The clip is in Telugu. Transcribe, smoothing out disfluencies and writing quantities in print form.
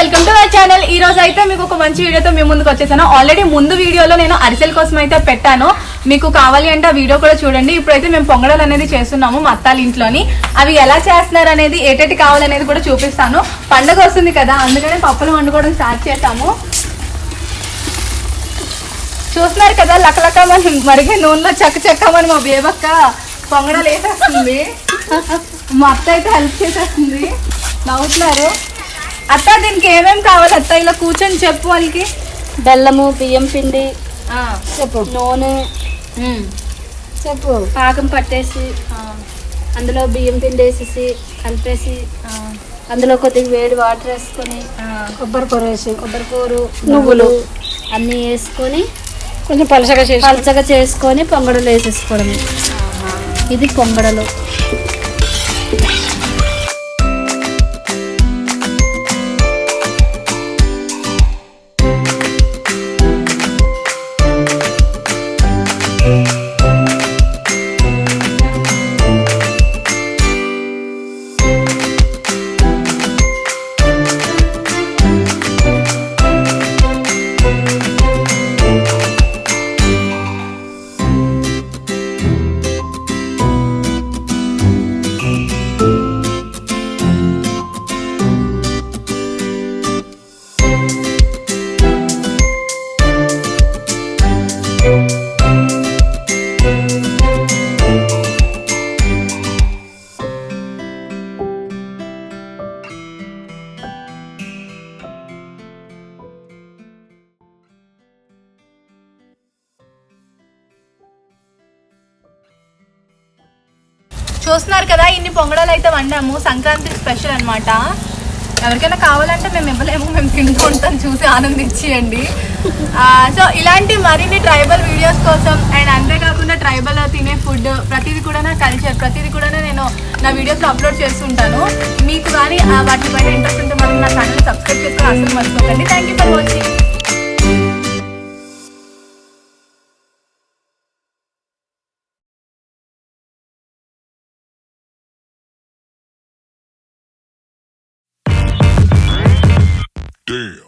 Welcome to my channel. ఈ రోజు అయితే మీకు ఒక మంచి వీడియోతో మీ ముందుకు వచ్చేసాను. ఆల్రెడీ ముందు వీడియోలో నేను అరిసెల కోసం అయితే పెట్టాను, మీకు కావాలి అంటే ఆ వీడియో కూడా చూడండి. ఇప్పుడైతే మేము పొంగడాలు అనేది చేస్తున్నాము మా అత్తాల ఇంట్లోని. అవి ఎలా చేస్తున్నారు అనేది, ఏటేటి కావాలనేది కూడా చూపిస్తాను. పండగ వస్తుంది కదా, అందుకనే పప్పులు వండుకోవడం స్టార్ట్ చేసాము. చూస్తున్నారు కదా, లకలకమని మరిగే నూనెలో చెక్కమని మా బేబక్క పొంగడాలు వేసేస్తుంది. మా అత్త అయితే హెల్ప్ చేసేస్తుంది. నవ్వుతున్నారు. అత్త దీనికి ఏమేమి కావాలి అత్త? ఇలా కూర్చొని చెప్పు వాళ్ళకి. బెల్లము, బియ్యం పిండి, చెప్పు, నూనె చెప్పు, పాకం పట్టేసి అందులో బియ్యం పిండి వేసేసి కలిపేసి అందులో కొద్దిగా వేడి వాటర్ వేసుకొని కొబ్బరికూరు, నువ్వులు అన్నీ వేసుకొని కొంచెం పలచగా చేసుకొని పొంగడలు వేసేసుకోవడం. ఇది పొంగడలు. చూస్తున్నారు కదా, ఇన్ని పొంగడాలు అయితే వండాము. సంక్రాంతి స్పెషల్ అన్నమాట. ఎవరికైనా కావాలంటే మేము ఇవ్వలేము, మేము తింటుంటాం, చూసి ఆనందించేయండి. సో ఇలాంటి మరిన్ని ట్రైబల్ వీడియోస్ కోసం అండ్ అంతేకాకుండా ట్రైబల్ తినే ఫుడ్ ప్రతిదీ కూడా నా కల్చర్ ప్రతిదీ కూడా నేను నా వీడియోస్లో అప్లోడ్ చేస్తుంటాను. మీకు కానీ వాటిపైన ఇంట్రెస్ట్ ఉంటే మనం నా ఛానల్ సబ్స్క్రైబ్ చేసుకొని అసలు మర్చిపోకండి. Thank you for watching. Damn.